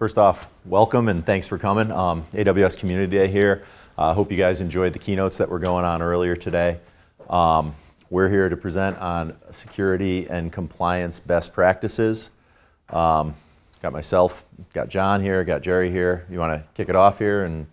First off, welcome and thanks for coming. AWS Community Day here. Hope you guys enjoyed the keynotes that were going on earlier today. We're here to present on security and compliance best practices. Got myself, got John here, got Jerry here. You want to kick it off here and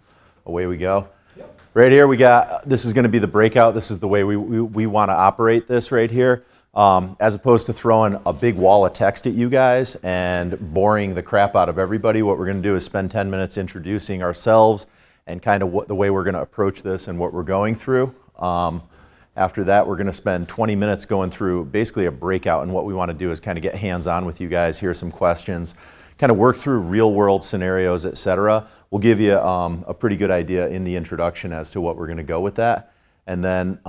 away we go? Yep. Right here we got, this is going to be the breakout. This is the way we want to operate this right here. As opposed to throwing a big wall of text at you guys and boring the crap out of everybody, what we're going to do is spend 10 minutes introducing ourselves and kind of the way we're going to approach this and what we're going through. After that, we're going to spend 20 minutes going through basically a breakout, and what we want to do is kind of get hands-on with you guys, hear some questions, kind of work through real-world scenarios, etc. We'll give you a pretty good idea in the introduction as to what we're going to go with that. And then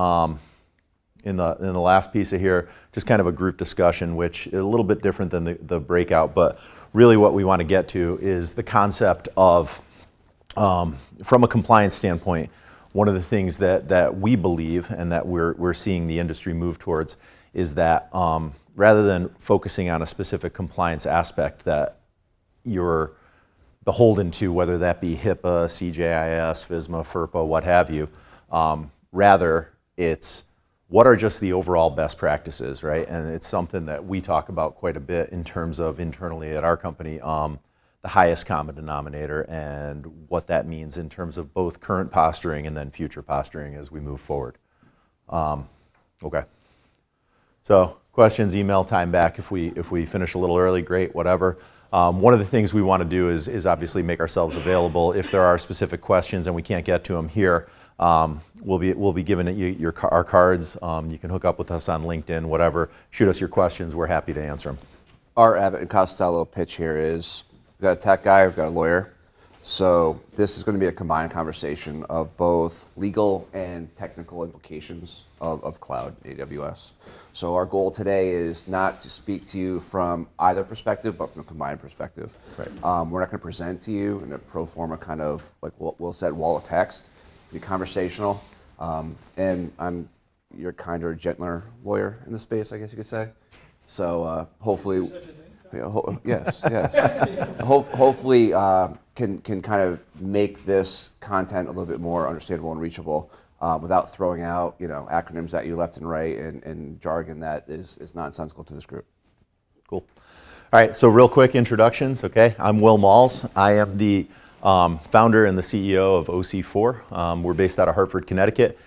in the last piece of here, just kind of a group discussion, which is a little bit different than the breakout, but really what we want to get to is the concept of, from a compliance standpoint, one of the things that we believe and that we're seeing the industry move towards is that rather than focusing on a specific compliance aspect that you're beholden to, whether that be HIPAA, CJIS, FISMA, FERPA, what have you, rather it's what are just the overall best practices, right? And it's something that we talk about quite a bit in terms of internally at our company, the highest common denominator and what that means in terms of both current posturing and then future posturing as we move forward. Okay. So questions, email, time back. If we finish a little early, great, whatever. One of the things we want to do is obviously make ourselves available. If there are specific questions and we can't get to them here, we'll be giving you our cards. You can hook up with us on LinkedIn, whatever. Shoot us your questions. We're happy to answer them. Our Abbott and Costello pitch here is we've got a tech guy, we've got a lawyer. So this is going to be a combined conversation of both legal and technical implications of cloud, AWS. So our goal today is not to speak to you from either perspective, but from a combined perspective. Right. We're not going to present to you in a pro forma kind of like we'll set wall of text. Be conversational, and I'm your kinder, gentler lawyer in the space, I guess you could say. So hopefully, yes. Hopefully, can kind of make this content a little bit more understandable and reachable without throwing out acronyms at you left and right and jargon that is nonsensical to this group. Cool. All right. So real quick introductions. Okay, I'm Will Malz. I am the founder and the CEO of OC4. We're based out of Hartford, Connecticut.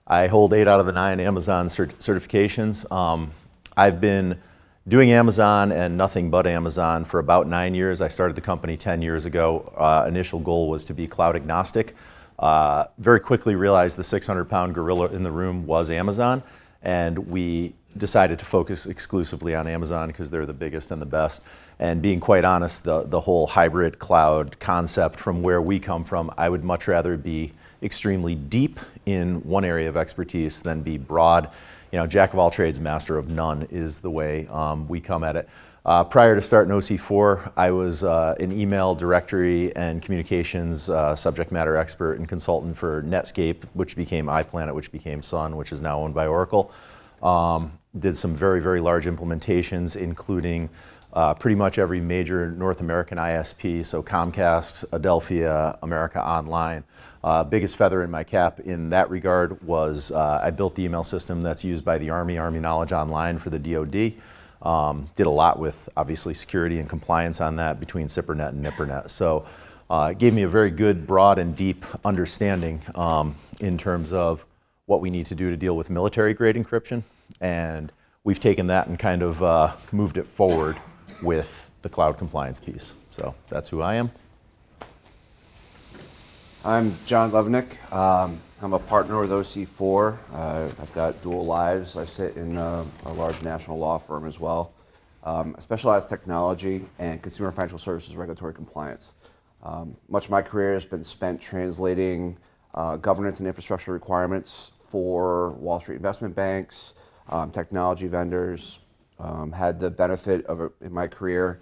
I hold 8 out of the 9 Amazon certifications. I've been doing Amazon and nothing but Amazon for about 9 years. I started the company 10 years ago. Initial goal was to be cloud agnostic. Very quickly realized the 600-pound gorilla in the room was Amazon, and we decided to focus exclusively on Amazon because they're the biggest and the best. And being quite honest, the whole hybrid cloud concept from where we come from, I would much rather be extremely deep in one area of expertise than be broad. Jack of all trades, master of none is the way we come at it. Prior to starting OC4, I was an email directory and communications subject matter expert and consultant for Netscape, which became iPlanet, which became Sun, which is now owned by Oracle. Did some very, very large implementations, including pretty much every major North American ISP, so Comcast, Adelphia, America Online. Biggest feather in my cap in that regard was I built the email system that's used by the Army Knowledge Online for the DoD. Did a lot with, obviously, security and compliance on that between SIPRNet and NIPRNet. So it gave me a very good, broad, and deep understanding in terms of what we need to do to deal with military-grade encryption. And we've taken that and kind of moved it forward with the cloud compliance piece. So that's who I am. I'm John Levonick. I'm a partner with OC4. I've got dual lives. I sit in a large national law firm as well. I specialize in technology and consumer financial services regulatory compliance. Much of my career has been spent translating governance and infrastructure requirements for Wall Street investment banks, technology vendors. Had the benefit of, in my career,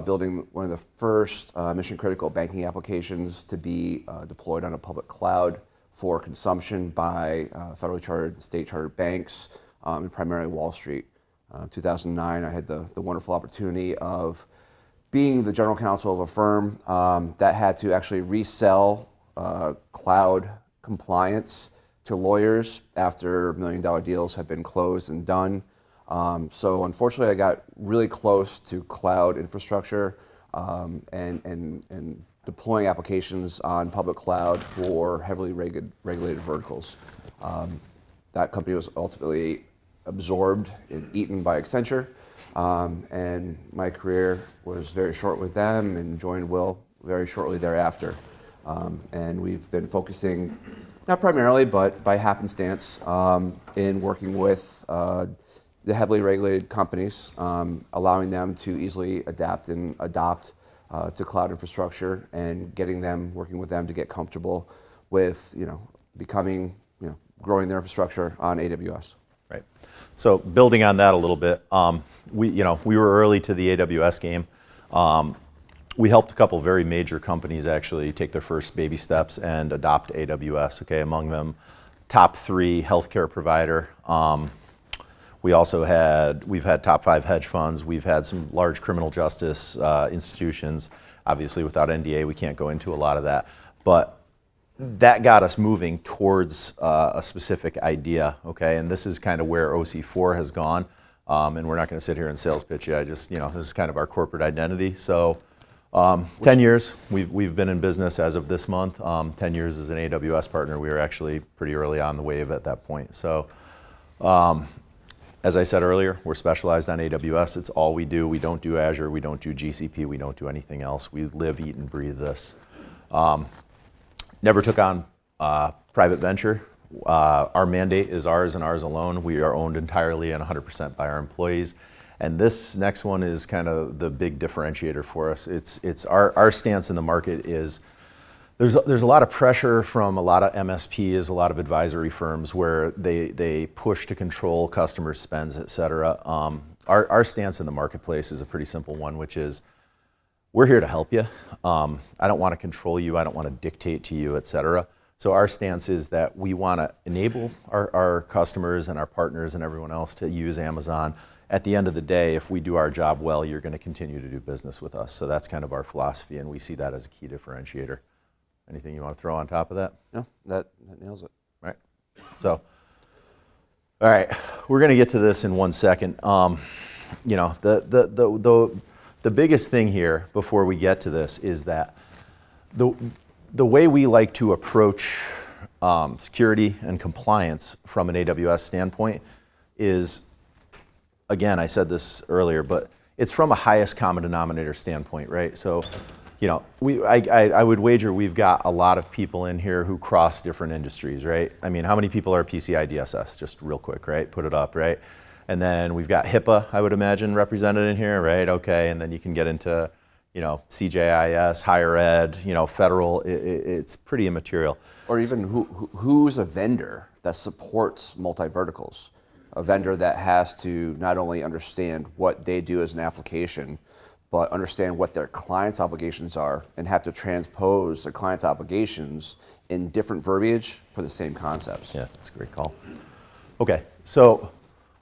building one of the first mission-critical banking applications to be deployed on a public cloud for consumption by federally chartered, state-chartered banks, and primarily Wall Street. 2009, I had the wonderful opportunity of being the general counsel of a firm that had to actually resell cloud compliance to lawyers after $1 million deals have been closed and done. So unfortunately, I got really close to cloud infrastructure and deploying applications on public cloud for heavily regulated verticals. That company was ultimately absorbed and eaten by Accenture, and my career was very short with them and joined Will very shortly thereafter. And we've been focusing, not primarily, but by happenstance, in working with the heavily regulated companies, allowing them to easily adapt and adopt to cloud infrastructure and getting them, working with them to get comfortable with, becoming, growing their infrastructure on AWS. Right. So building on that a little bit, we were early to the AWS game. We helped a couple very major companies actually take their first baby steps and adopt AWS. Okay, among them, top 3 healthcare provider. We've had top 5 hedge funds. We've had some large criminal justice institutions. Obviously, without NDA, we can't go into a lot of that. But that got us moving towards a specific idea. Okay, and this is kind of where OC4 has gone. And we're not going to sit here and sales pitch you. This is kind of our corporate identity. So 10 years, we've been in business as of this month. 10 years as an AWS partner. We were actually pretty early on the wave at that point. So as I said earlier, we're specialized on AWS. It's all we do. We don't do Azure. We don't do GCP. We don't do anything else. We live, eat, and breathe this. Never took on private venture. Our mandate is ours and ours alone. We are owned entirely and 100% by our employees. And this next one is kind of the big differentiator for us. It's our stance in the market is there's a lot of pressure from a lot of MSPs, a lot of advisory firms where they push to control customer spends, et cetera. Our stance in the marketplace is a pretty simple one, which is we're here to help you. I don't want to control you. I don't want to dictate to you, et cetera. So our stance is that we want to enable our customers and our partners and everyone else to use Amazon. At the end of the day, if we do our job well, you're going to continue to do business with us. So that's kind of our philosophy, and we see that as a key differentiator. Anything you want to throw on top of that? No, that nails it. Right. So, all right, we're going to get to this in 1 second. The biggest thing here before we get to this is that the way we like to approach security and compliance from an AWS standpoint is, again, I said this earlier, but it's from a highest common denominator standpoint, right? So, I would wager we've got a lot of people in here who cross different industries, right? I mean, how many people are PCI DSS? Just real quick, right? Put it up, right? And then we've got HIPAA, I would imagine, represented in here, right? Okay, and then you can get into, CJIS, higher ed, federal. It's pretty immaterial. Or even who's a vendor that supports multi-verticals? A vendor that has to not only understand what they do as an application, but understand what their clients' obligations are and have to transpose their clients' obligations in different verbiage for the same concepts. Yeah, that's a great call. Okay, so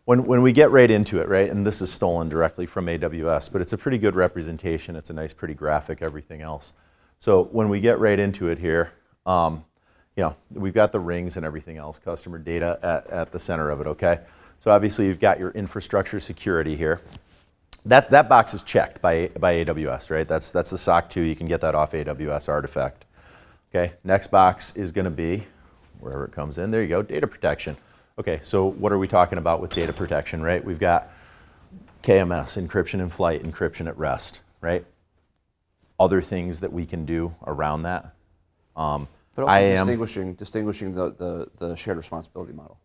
when we get right into it, right, and this is stolen directly from AWS, but it's a pretty good representation. It's a nice, pretty graphic, everything else. So when we get right into it here, we've got the rings and everything else, customer data at the center of it, okay? So obviously you've got your infrastructure security here. That box is checked by AWS, right? That's the SOC 2. You can get that off AWS Artifact. Okay, next box is going to be, wherever it comes in, there you go, data protection. Okay, so what are we talking about with data protection, right? We've got KMS, encryption in flight, encryption at rest, right? Other things that we can do around that. But also distinguishing the shared responsibility model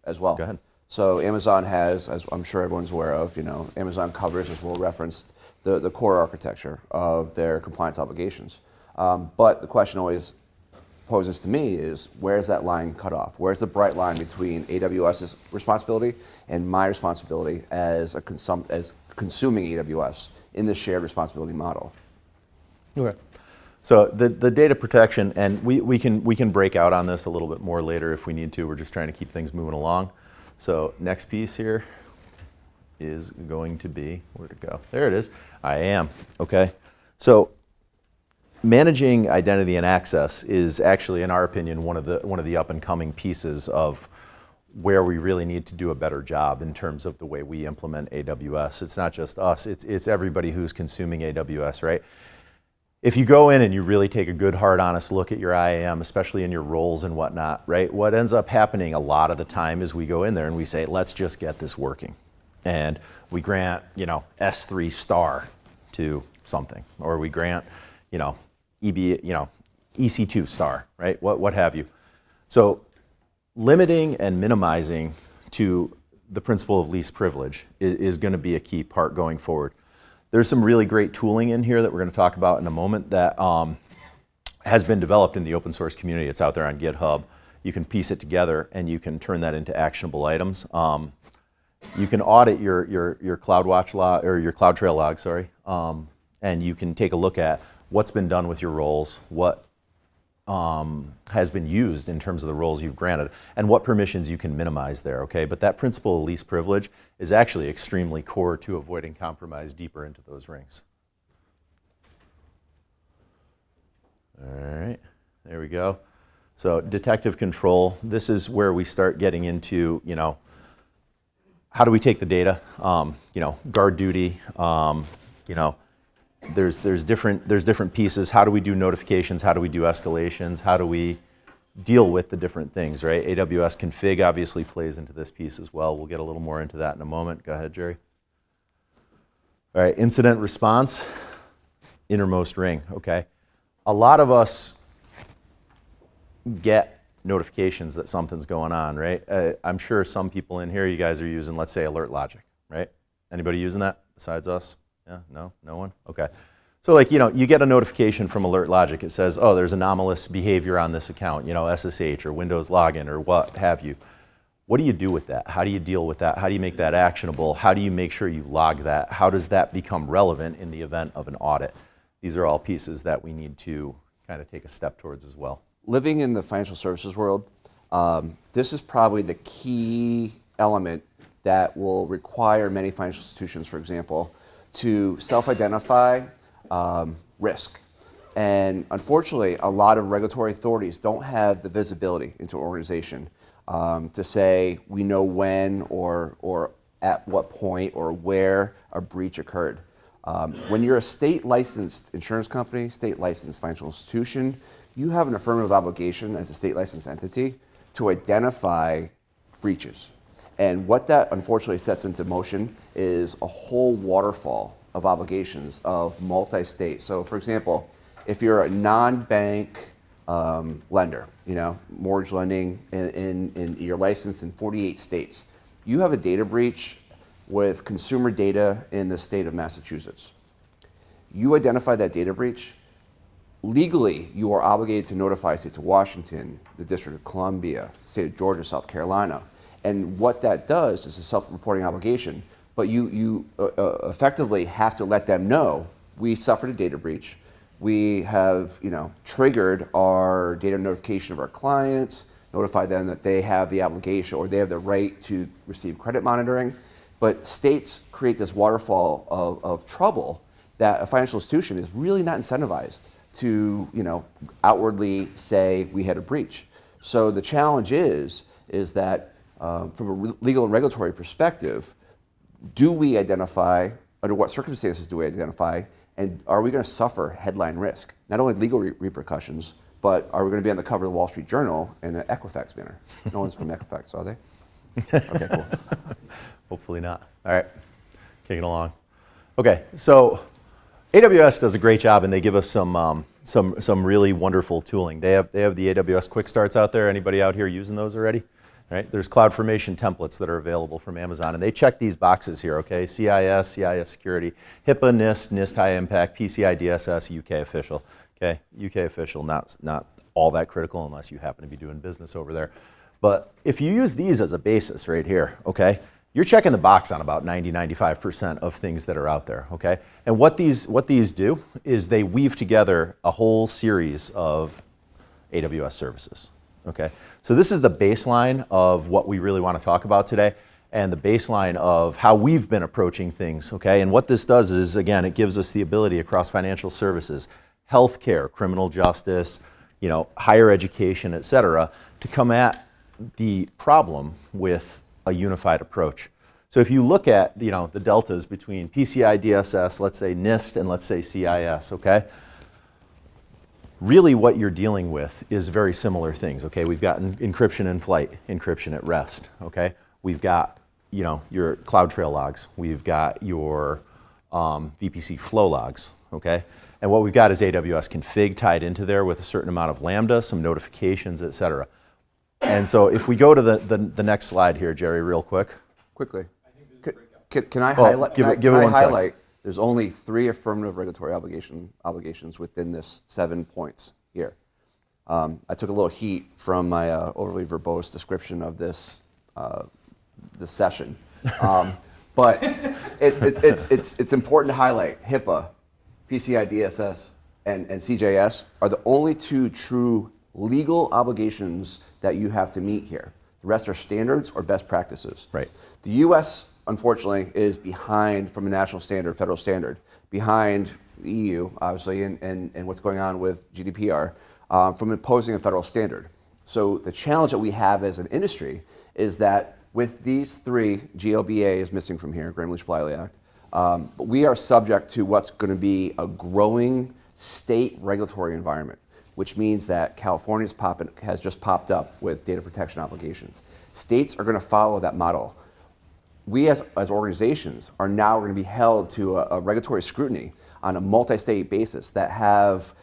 as well. Go ahead. So Amazon has, as I'm sure everyone's aware of, Amazon covers, as Will referenced, the core architecture of their compliance obligations. But the question always poses to me is, where's that line cut off? Where's the bright line between AWS's responsibility and my responsibility as consuming AWS in the shared responsibility model? Okay. So the data protection, and we can break out on this a little bit more later if we need to. We're just trying to keep things moving along. So next piece here is going to be, where'd it go? There it is. IAM, okay? So managing identity and access is actually, in our opinion, one of the up and coming pieces of where we really need to do a better job in terms of the way we implement AWS. It's not just us, it's everybody who's consuming AWS, right? If you go in and you really take a good, hard, honest look at your IAM, especially in your roles and whatnot, right? What ends up happening a lot of the time is we go in there and we say, let's just get this working. And we grant, S3 star to something, or we grant, EC2 star, right? What have you. So limiting and minimizing to the principle of least privilege is going to be a key part going forward. There's some really great tooling in here that we're going to talk about in a moment that has been developed in the open source community. It's out there on GitHub. You can piece it together and you can turn that into actionable items. You can audit your CloudWatch log, or your CloudTrail log, sorry, and you can take a look at what's been done with your roles, what has been used in terms of the roles you've granted, and what permissions you can minimize there, okay? But that principle of least privilege is actually extremely core to avoiding compromise deeper into those rings. All right, there we go. So detective control, this is where we start getting into, how do we take the data? Guard duty, there's different pieces. How do we do notifications? How do we do escalations? How do we deal with the different things, right? AWS config obviously plays into this piece as well. We'll get a little more into that in a moment. Go ahead, Jerry. All right, incident response, innermost ring, okay? A lot of us get notifications that something's going on, right? I'm sure some people in here, you guys are using, let's say, Alert Logic, right? Anybody using that besides us? Yeah, no one? Okay. So you get a notification from Alert Logic. It says, oh, there's anomalous behavior on this account, SSH or Windows login or what have you. What do you do with that? How do you deal with that? How do you make that actionable? How do you make sure you log that? How does that become relevant in the event of an audit? These are all pieces that we need to kind of take a step towards as well. Living in the financial services world, this is probably the key element that will require many financial institutions, for example, to self-identify risk. And unfortunately, a lot of regulatory authorities don't have the visibility into an organization to say we know when or at what point or where a breach occurred. When you're a state-licensed insurance company, state-licensed financial institution, you have an affirmative obligation as a state-licensed entity to identify breaches. And what that unfortunately sets into motion is a whole waterfall of obligations of multi-state. So for example, if you're a non-bank lender, mortgage lending, in you're licensed in 48 states, you have a data breach with consumer data in the state of Massachusetts. You identify that data breach, legally you are obligated to notify states of Washington, the District of Columbia, state of Georgia, South Carolina. And what that does is a self-reporting obligation, but you effectively have to let them know we suffered a data breach. We have triggered our data notification of our clients, notify them that they have the obligation or they have the right to receive credit monitoring. But states create this waterfall of trouble that a financial institution is really not incentivized to outwardly say we had a breach. So the challenge is that from a legal and regulatory perspective, do we identify, under what circumstances do we identify, and are we going to suffer headline risk? Not only legal repercussions, but are we going to be on the cover of the Wall Street Journal in an Equifax manner? No one's from Equifax, are they? Okay, cool. Hopefully not. All right, kicking along. Okay, so AWS does a great job, and they give us some really wonderful tooling. They have the AWS Quick Starts out there. Anybody out here using those already? Right? There's CloudFormation templates that are available from Amazon, and they check these boxes here, okay? CIS, CIS security, HIPAA, NIST, NIST high impact, PCI DSS, UK official, okay? UK official, not all that critical unless you happen to be doing business over there. But if you use these as a basis right here, okay, you're checking the box on about 90-95% of things that are out there, okay? And what these do is they weave together a whole series of AWS services, okay? So this is the baseline of what we really want to talk about today. and the baseline of how we've been approaching things, okay? And what this does is, again, it gives us the ability across financial services, healthcare, criminal justice, higher education, et cetera, to come at the problem with a unified approach. So if you look at, the deltas between PCI DSS, let's say NIST, and let's say CIS, okay? Really what you're dealing with is very similar things, okay? We've got encryption in flight, encryption at rest, okay? We've got, your CloudTrail logs. We've got your VPC flow logs, okay? And what we've got is AWS config tied into there with a certain amount of Lambda, some notifications, et cetera. And so if we go to the next slide here, Jerry, real quick. Quickly. Can I highlight? Give it 1 second. There's only 3 affirmative regulatory obligations within this 7 points here. I took a little heat from my overly verbose description of this session, but it's important to highlight. HIPAA, PCI DSS, and CJS are the only 2 true legal obligations that you have to meet here. The rest are standards or best practices. Right. The U.S., unfortunately, is behind from a national standard, federal standard, behind the EU, obviously, and what's going on with GDPR, from imposing a federal standard. So the challenge that we have as an industry is that with these 3, GLBA is missing from here, Gramm-Leach-Bliley Act, but we are subject to what's going to be a growing state regulatory environment, which means that California has just popped up with data protection obligations. States are going to follow that model. We as organizations are now going to be held to a regulatory scrutiny on a multi-state basis that have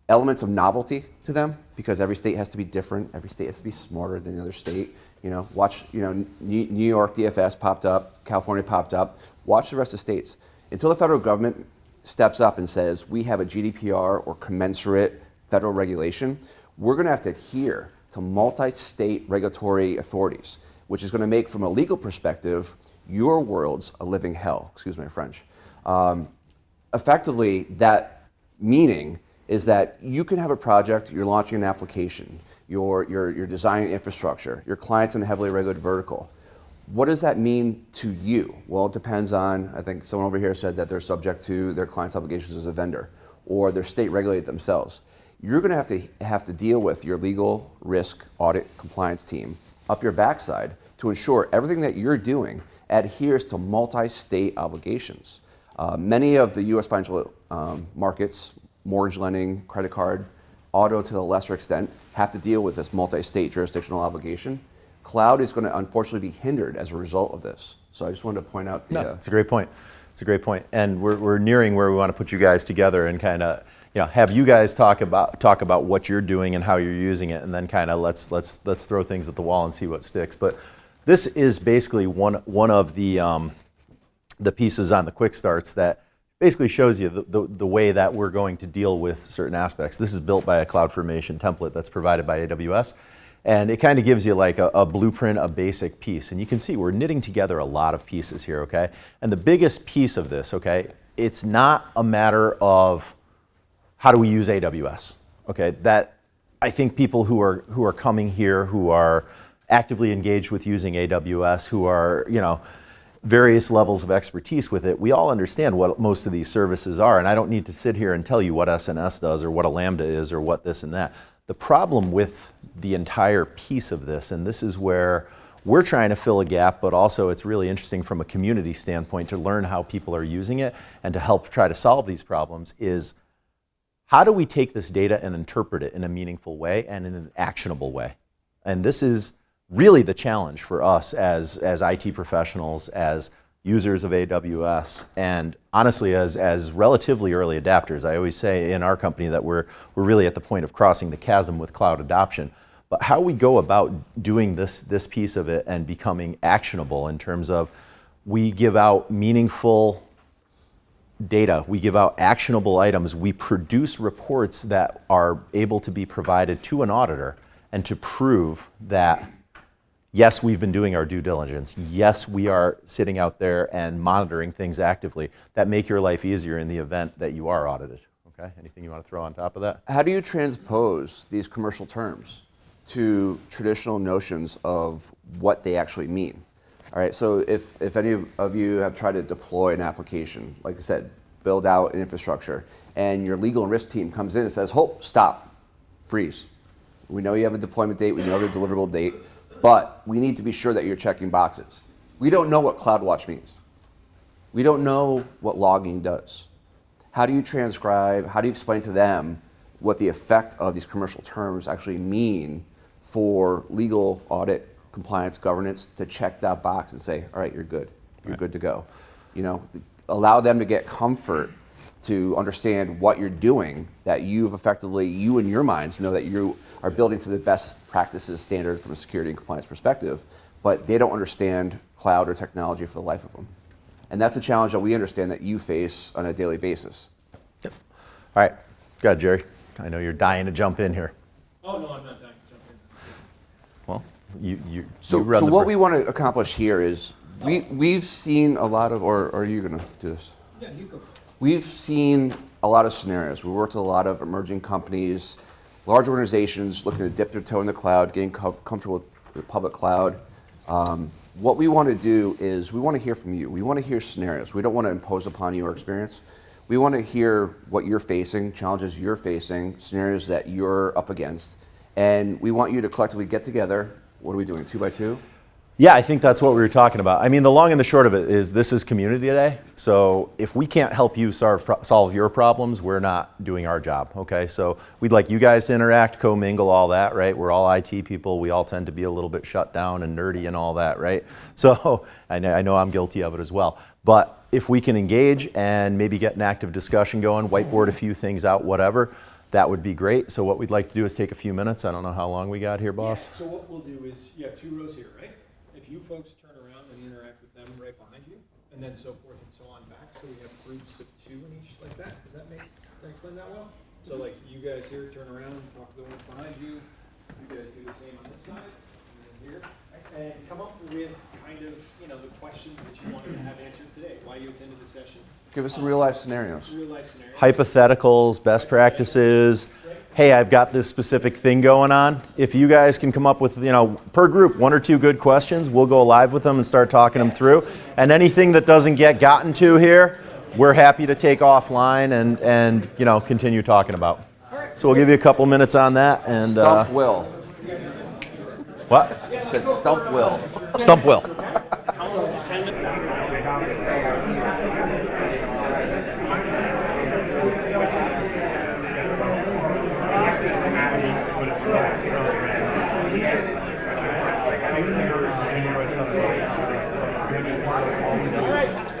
elements of novelty to them because every state has to be different. Every state has to be smarter than the other state. New York DFS popped up, California popped up. Watch the rest of the states. Until the federal government steps up and says, we have a GDPR or commensurate federal regulation, we're going to have to adhere to multi-state regulatory authorities, which is going to make, from a legal perspective, your world's a living hell. Excuse my French. Effectively, that meaning is that you can have a project, you're launching an application, you're designing infrastructure, your client's in a heavily regulated vertical. What does that mean to you? Well, it depends on, I think someone over here said that they're subject to their client's obligations as a vendor, or they're state regulated themselves. You're going to have to deal with your legal risk audit compliance team up your backside to ensure everything that you're doing adheres to multi-state obligations. Many of the U.S. financial markets, mortgage lending, credit card, auto to the lesser extent, have to deal with this multi-state jurisdictional obligation. Cloud is going to unfortunately be hindered as a result of this. So I just wanted to point out. It's a great point. It's a great point. And we're nearing where we want to put you guys together and kind of have you guys talk about what you're doing and how you're using it, and then kind of let's throw things at the wall and see what sticks. But this is basically one of the pieces on the quick starts that basically shows you the way that we're going to deal with certain aspects. This is built by a CloudFormation template that's provided by AWS. And it kind of gives you like a blueprint, a basic piece. And you can see we're knitting together a lot of pieces here, okay? And the biggest piece of this, okay, it's not a matter of how do we use AWS, okay? That I think people who are coming here, who are actively engaged with using AWS, who are, various levels of expertise with it, we all understand what most of these services are. And I don't need to sit here and tell you what SNS does or what a Lambda is or what this and that. The problem with the entire piece of this, and this is where we're trying to fill a gap, but also it's really interesting from a community standpoint to learn how people are using it and to help try to solve these problems, is how do we take this data and interpret it in a meaningful way and in an actionable way? And this is really the challenge for us as IT professionals, as users of AWS, and honestly as relatively early adapters. I always say in our company that we're really at the point of crossing the chasm with cloud adoption. But how we go about doing this piece of it and becoming actionable in terms of we give out meaningful data, we give out actionable items, we produce reports that are able to be provided to an auditor and to prove that yes, we've been doing our due diligence. Yes, we are sitting out there and monitoring things actively that make your life easier in the event that you are audited. Okay, anything you want to throw on top of that? How do you transpose these commercial terms to traditional notions of what they actually mean? All right, so if any of you have tried to deploy an application, like I said, build out an infrastructure, and your legal and risk team comes in and says, "Hold, stop, freeze. We know you have a deployment date, we know the deliverable date, but we need to be sure that you're checking boxes." We don't know what CloudWatch means. We don't know what logging does. How do you transcribe, how do you explain to them what the effect of these commercial terms actually mean for legal, audit, compliance, governance to check that box and say, all right, you're good. You're good to go. You know, allow them to get comfort to understand what you're doing, that you've effectively, you in your minds know that you are building to the best practices standard from a security and compliance perspective, but they don't understand cloud or technology for the life of them. And that's a challenge that we understand that you face on a daily basis. Yep. All right, go ahead, Jerry. I know you're dying to jump in here. Oh, no, I'm not dying to jump in. Well, you So what we want to accomplish here is we've seen a lot of, or are you going to do this? Yeah, you go. We've seen a lot of scenarios. We worked with a lot of emerging companies, large organizations looking to dip their toe in the cloud, getting comfortable with the public cloud. What we want to do is we want to hear from you. We want to hear scenarios. We don't want to impose upon you our experience. We want to hear what you're facing, challenges you're facing, scenarios that you're up against. And we want you to collectively get together. What are we doing, 2 by 2? Yeah, I think that's what we were talking about. I mean, the long and the short of it is this is community day. So if we can't help you solve your problems, we're not doing our job, okay? So we'd like you guys to interact, commingle, all that, right? We're all IT people. We all tend to be a little bit shut down and nerdy and all that, right? So I know I'm guilty of it as well. But if we can engage and maybe get an active discussion going, whiteboard a few things out, whatever, that would be great. So what we'd like to do is take a few minutes. I don't know how long we got here, boss. Yeah, so what we'll do is, you have 2 rows here, right? If you folks turn around and interact with them right behind you, and then so forth and so on back, so we have groups of 2 in each like that. Did I explain that well? So like you guys here, turn around, talk to the ones behind you. You guys do the same on this side, and then here. And come up with kind of, the questions that you wanted to have answered today, why you attended the session. Give us some real life scenarios. Real life scenarios. Hypotheticals, best practices. Hey, I've got this specific thing going on. If you guys can come up with, per group, 1 or 2 good questions, we'll go live with them and start talking them through. And anything that doesn't get gotten to here, we're happy to take offline and continue talking about. So we'll give you a couple minutes on that. And Stump Will. What? I said Stump Will. Stump Will.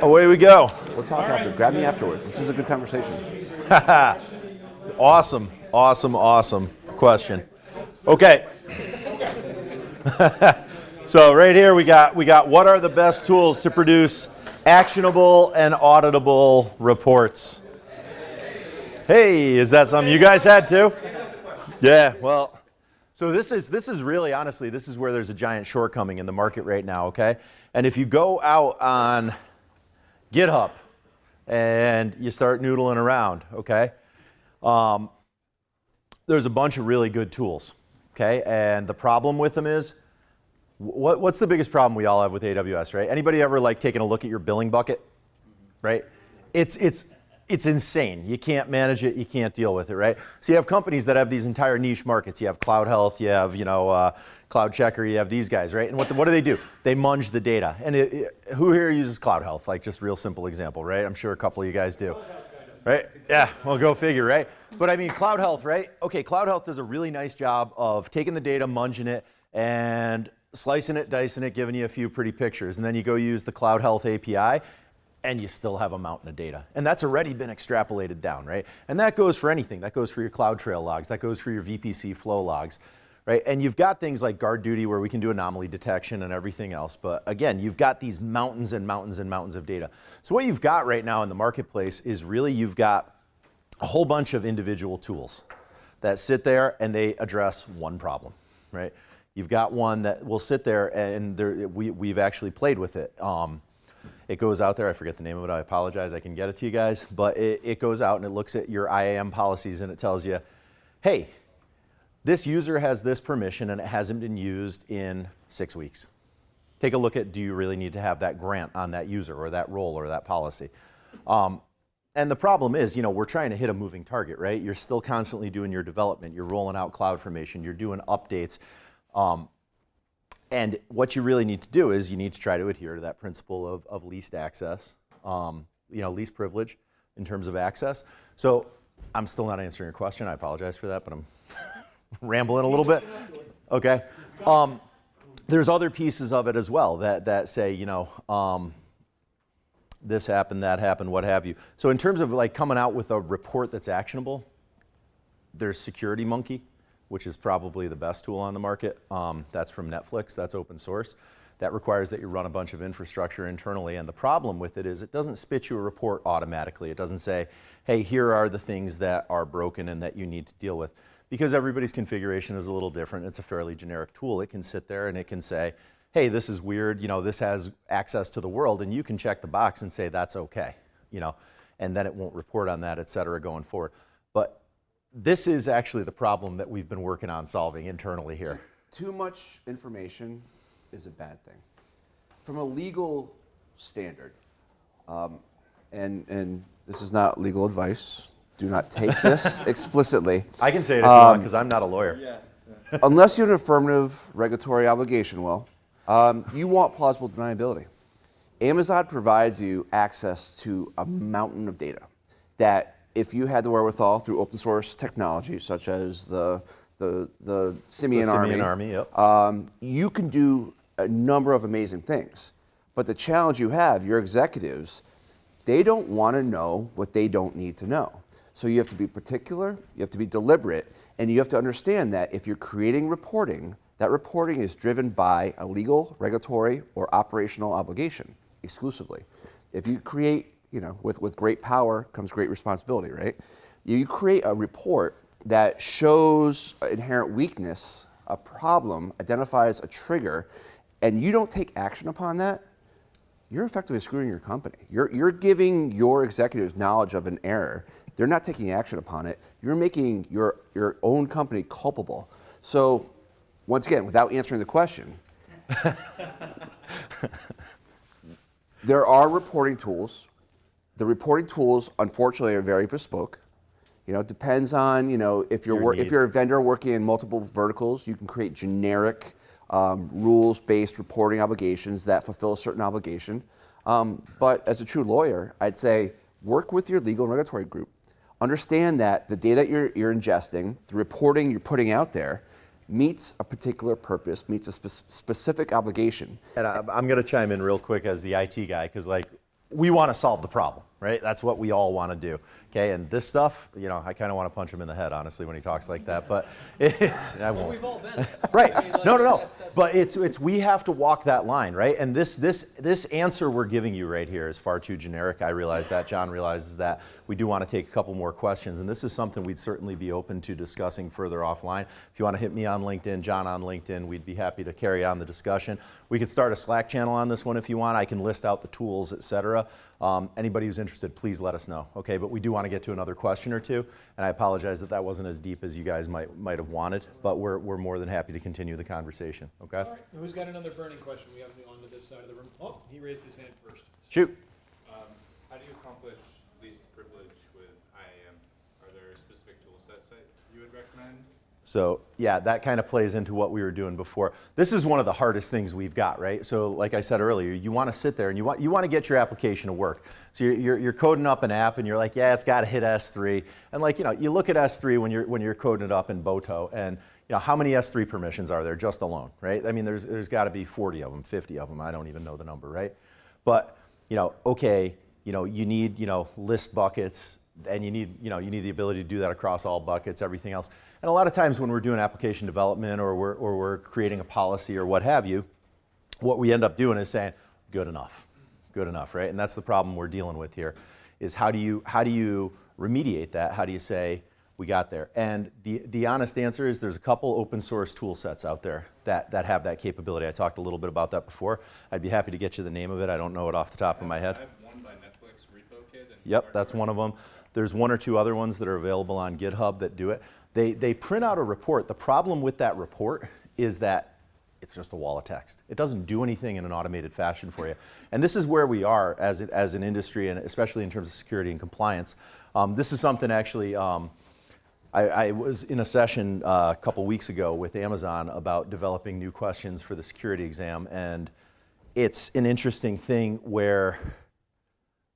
Away we go. We'll talk after. Grab me afterwards. This is a good conversation. Awesome question. Okay. So right here we got what are the best tools to produce actionable and auditable reports? Hey, is that something you guys had too? Yeah, well, so this is really, honestly, this is where there's a giant shortcoming in the market right now, okay? And if you go out on GitHub and you start noodling around, okay? There's a bunch of really good tools, okay? And the problem with them is, what's the biggest problem we all have with AWS, right? Anybody ever taken a look at your billing bucket, right? It's insane. You can't manage it. You can't deal with it, right? So you have companies that have these entire niche markets. You have Cloud Health. You have Cloud Checker. You have these guys, right? And what do? They munge the data. And who here uses Cloud Health? Just real simple example, right? I'm sure a couple of you guys do, right? Yeah. Well, go figure, right? But I mean, Cloud Health, right? Okay, Cloud Health does a really nice job of taking the data, munging it, and slicing it, dicing it, giving you a few pretty pictures. And then you go use the Cloud Health API, and you still have a mountain of data. And that's already been extrapolated down, right? And that goes for anything. That goes for your CloudTrail logs. That goes for your VPC flow logs, right? And you've got things like GuardDuty where we can do anomaly detection and everything else. But again, you've got these mountains and mountains and mountains of data. So what you've got right now in the marketplace is really you've got a whole bunch of individual tools that sit there and they address one problem, right? You've got one that will sit there and we've actually played with it. It goes out there, I forget the name of it, I apologize, I can get it to you guys, but it goes out and it looks at your IAM policies and it tells you, hey, this user has this permission and it hasn't been used in 6 weeks. take a look at, do you really need to have that grant on that user or that role or that policy? And the problem is, we're trying to hit a moving target, right? You're still constantly doing your development. You're rolling out CloudFormation. You're doing updates. And what you really need to do is you need to try to adhere to that principle of least access, least privilege in terms of access. So I'm still not answering your question. I apologize for that, but I'm rambling a little bit. Okay. There's other pieces of it as well that say, this happened, that happened, what have you. So in terms of like coming out with a report that's actionable, there's SecurityMonkey, which is probably the best tool on the market. That's from Netflix, that's open source. That requires that you run a bunch of infrastructure internally, and the problem with it is it doesn't spit you a report automatically. It doesn't say, hey, here are the things that are broken and that you need to deal with. Because everybody's configuration is a little different, it's a fairly generic tool. It can sit there and it can say, hey, this is weird, this has access to the world, and you can check the box and say that's okay, and then it won't report on that, et cetera, going forward. But this is actually the problem that we've been working on solving internally here. Too much information is a bad thing. From a legal standard, and this is not legal advice, do not take this explicitly. I can say it if you want, because I'm not a lawyer. Yeah. Unless you have an affirmative regulatory obligation, you want plausible deniability. Amazon provides you access to a mountain of data that if you had the wherewithal through open source technology, such as the Simian Army, yep. You can do a number of amazing things. But the challenge you have, your executives, they don't want to know what they don't need to know. So you have to be particular, you have to be deliberate, and you have to understand that if you're creating reporting, that reporting is driven by a legal, regulatory, or operational obligation exclusively. If you create, with great power comes great responsibility, right? You create a report that shows inherent weakness, a problem, identifies a trigger, and you don't take action upon that, you're effectively screwing your company. You're giving your executives knowledge of an error. They're not taking action upon it. You're making your own company culpable. So, once again, without answering the question, there are reporting tools. The reporting tools, unfortunately, are very bespoke. It depends on, if you're a vendor working in multiple verticals, you can create generic rules-based reporting obligations that fulfill a certain obligation. But as a true lawyer, I'd say work with your legal and regulatory group. Understand that the data you're ingesting, the reporting you're putting out there, meets a particular purpose, meets a specific obligation. And I'm going to chime in real quick as the IT guy, because we want to solve the problem, right? That's what we all want to do. Okay, and this stuff, I kind of want to punch him in the head, honestly, when he talks like that. But I won't. We've all been. Right? No. That's But it's we have to walk that line, right? And this answer we're giving you right here is far too generic. I realize that. John realizes that. We do want to take a couple more questions, and this is something we'd certainly be open to discussing further offline. If you want to hit me on LinkedIn, John on LinkedIn, we'd be happy to carry on the discussion. We could start a Slack channel on this one if you want. I can list out the tools, et cetera. Anybody who's interested, please let us know. Okay, but we do want to get to another question or two, and I apologize that wasn't as deep as you guys might have wanted, but we're more than happy to continue the conversation. Okay. All right. Who's got another burning question? We have on to this side of the room. Oh, he raised his hand first. Shoot. How do you accomplish least privilege with IAM? Are there specific tool sets that you would recommend? So yeah, that kind of plays into what we were doing before. This is one of the hardest things we've got, right? So like I said earlier, you want to sit there and you want to get your application to work. So you're coding up an app and you're like, yeah, it's got to hit S3. And you look at S3 when you're coding it up in Boto, and how many S3 permissions are there just alone, right? I mean, there's got to be 40 of them, 50 of them. I don't even know the number, right? But okay, you need list buckets. And you need the ability to do that across all buckets, everything else. And a lot of times when we're doing application development or we're creating a policy or what have you, what we end up doing is saying, good enough, right? And that's the problem we're dealing with here, is how do you remediate that? How do you say, we got there? And the honest answer is there's a couple open source tool sets out there that have that capability. I talked a little bit about that before. I'd be happy to get you the name of it. I don't know it off the top of my head. I have one by Netflix, RepoKit. Yep, that's one of them. There's one or two other ones that are available on GitHub that do it. They print out a report. The problem with that report is that it's just a wall of text. It doesn't do anything in an automated fashion for you. And this is where we are as an industry, and especially in terms of security and compliance. This is something actually, I was in a session a couple weeks ago with Amazon about developing new questions for the security exam, and it's an interesting thing where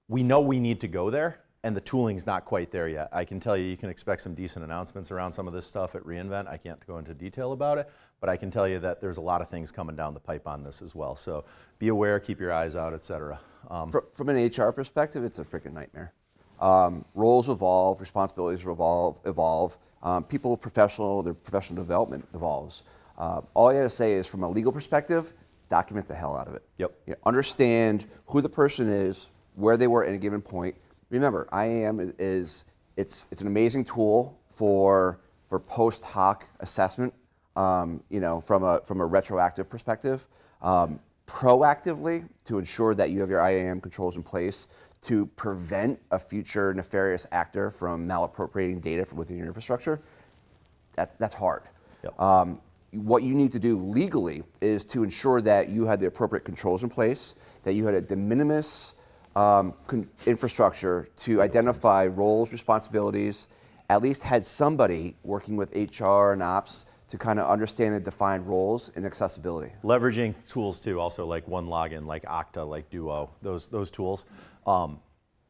we know we need to go there, and the tooling's not quite there yet. I can tell you can expect some decent announcements around some of this stuff at reInvent. I can't go into detail about it, but I can tell you that there's a lot of things coming down the pipe on this as well. So be aware, keep your eyes out, et cetera. From an HR perspective, it's a freaking nightmare. Roles evolve, responsibilities evolve. Their professional development evolves. All I gotta say is, from a legal perspective, document the hell out of it. Yep. You know, understand who the person is, where they were at any given point. Remember, IAM it's an amazing tool for post hoc assessment. From a retroactive perspective, proactively to ensure that you have your IAM controls in place to prevent a future nefarious actor from malappropriating data from within your infrastructure. That's hard. Yep. What you need to do legally is to ensure that you had the appropriate controls in place, that you had a de minimis infrastructure to identify roles, responsibilities, at least had somebody working with HR and ops to kind of understand and define roles and accessibility. Leveraging tools too, also like OneLogin, like Okta, like Duo, those tools.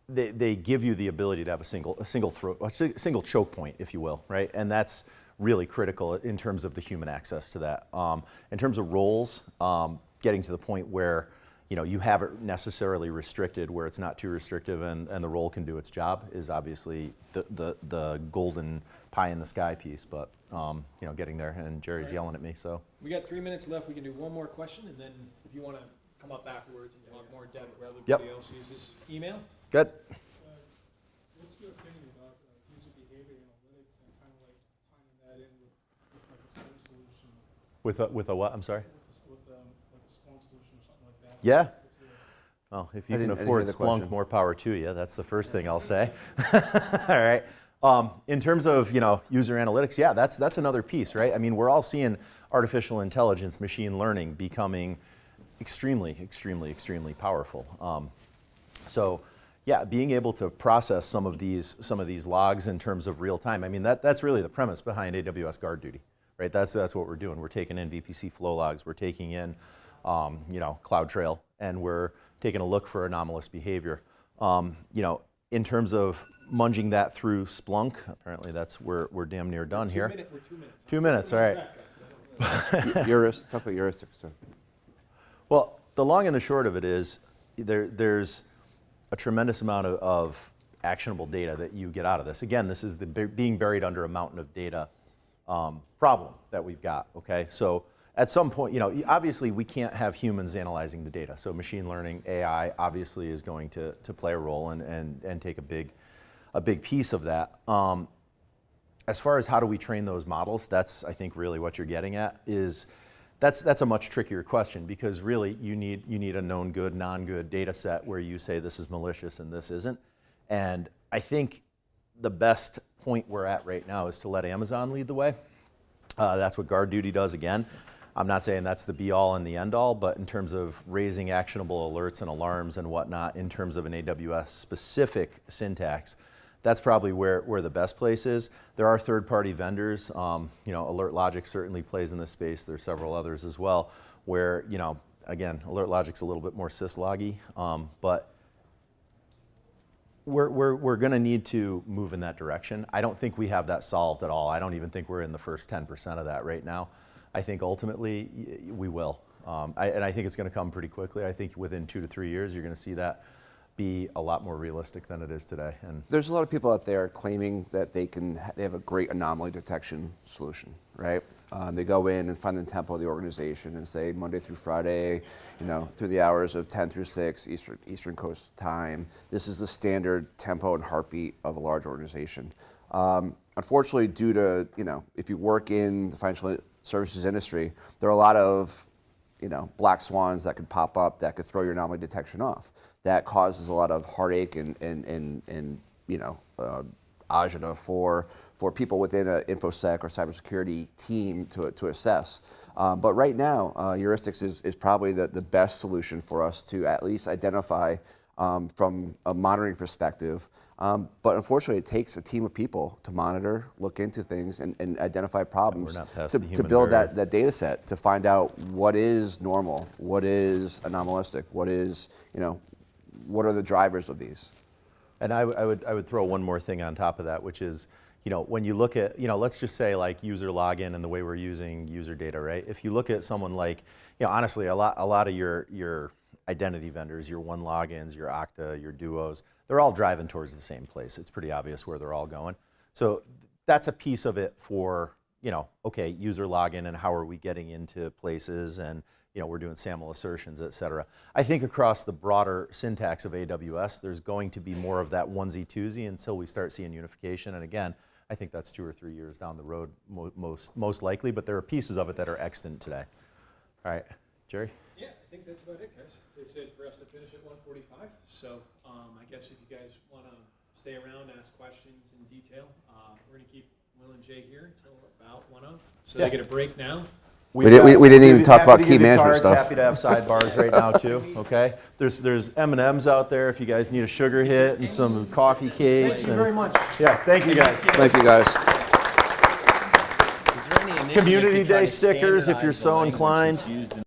They give you the ability to have a single choke point, if you will, right? And that's really critical in terms of the human access to that. In terms of roles, getting to the point where you have it necessarily restricted, where it's not too restrictive, and the role can do its job, is obviously the golden pie in the sky piece. But getting there, and Jerry's yelling at me, so. We got 3 minutes left. We can do one more question, and then if you want to come up afterwards and talk more in depth where everybody else uses email. Good. What's your opinion about user behavior analytics and kind of like tying that in with like a SIEM solution? With a what? I'm sorry. With like a Splunk solution or something like that? Yeah. What's your- Well, if you I can didn't afford hear the Splunk, question. more power to you. That's the first thing I'll say. All right. In terms of user analytics, yeah, that's another piece, right? I mean, we're all seeing artificial intelligence, machine learning becoming extremely, extremely, extremely powerful. So, yeah, being able to process some of these logs in terms of real time. I mean, that's really the premise behind AWS Guard Duty, right? That's what we're doing. We're taking in VPC flow logs. We're taking in, CloudTrail, and we're taking a look for anomalous behavior. In terms of munging that through Splunk, apparently we're damn near done here. We're 2 minutes. 2 minutes, all right. Talk about heuristics too. Well, the long and the short of it is there's a tremendous amount of actionable data that you get out of this. Again, this is the being buried under a mountain of data problem that we've got, okay? So at some point, obviously we can't have humans analyzing the data. So machine learning, AI, obviously is going to play a role and take a big piece of that. As far as how do we train those models, that's, I think, really what you're getting at, is that's a much trickier question, because really you need a known good, non-good data set where you say this is malicious and this isn't. And I think the best point we're at right now is to let Amazon lead the way. That's what Guard Duty does. Again, I'm not saying that's the be-all and the end-all, but in terms of raising actionable alerts and alarms and whatnot, in terms of an AWS-specific syntax, that's probably where the best place is. There are third-party vendors. Alert Logic certainly plays in this space. There's several others as well, where, again, Alert Logic's a little bit more sysloggy, but we're going to need to move in that direction. I don't think we have that solved at all. I don't even think we're in the first 10% of that right now. I think ultimately we will. And I think it's going to come pretty quickly. I think within 2 to 3 years, you're going to see that be a lot more realistic than it is today. And There's a lot of people out there claiming that they have a great anomaly detection solution, right? They go in and find the tempo of the organization and say Monday through Friday, through the hours of 10 through 6 Eastern Coast time. This is the standard tempo and heartbeat of a large organization. Unfortunately, due to, if you work in the financial services industry, there are a lot of, black swans that could pop up that could throw your anomaly detection off. That causes a lot of heartache and agita for for people within an InfoSec or cybersecurity team to assess. But right now, heuristics is probably the best solution for us to at least identify from a monitoring perspective. But unfortunately, it takes a team of people to monitor, look into things, and identify problems not past to the human build barrier. that data set to find out what is normal, what is anomalistic, what is, what are the drivers of these. And I would throw one more thing on top of that, which is, when you look at, let's just say like user login and the way we're using user data, right? If you look at someone like, honestly, a lot of your identity vendors, your OneLogins, your Okta, your Duos, they're all driving towards the same place. It's pretty obvious where they're all going. So that's a piece of it for, okay, user login and how are we getting into places, and we're doing SAML assertions, et cetera. I think across the broader syntax of AWS, there's going to be more of that onesie twosie until we start seeing unification. And again, I think that's 2 or 3 years down the road, most likely, but there are pieces of it that are extant today. All right, Jerry? Yeah, I think that's about it, guys. They said for us to finish at 1:45, so I guess if you guys want to stay around, ask questions in detail, we're going to keep Will and Jay here until about 1:00. So they get a break now. We didn't even talk about key management stuff. Happy to have sidebars right now too. Okay, there's M&Ms out there if you guys need a sugar hit and some coffee cakes. Thank you very much. Yeah, thank you guys. Thank you, guys. Is there any initiative to Community try Day to stickers if you're standardize the so language inclined. that's used in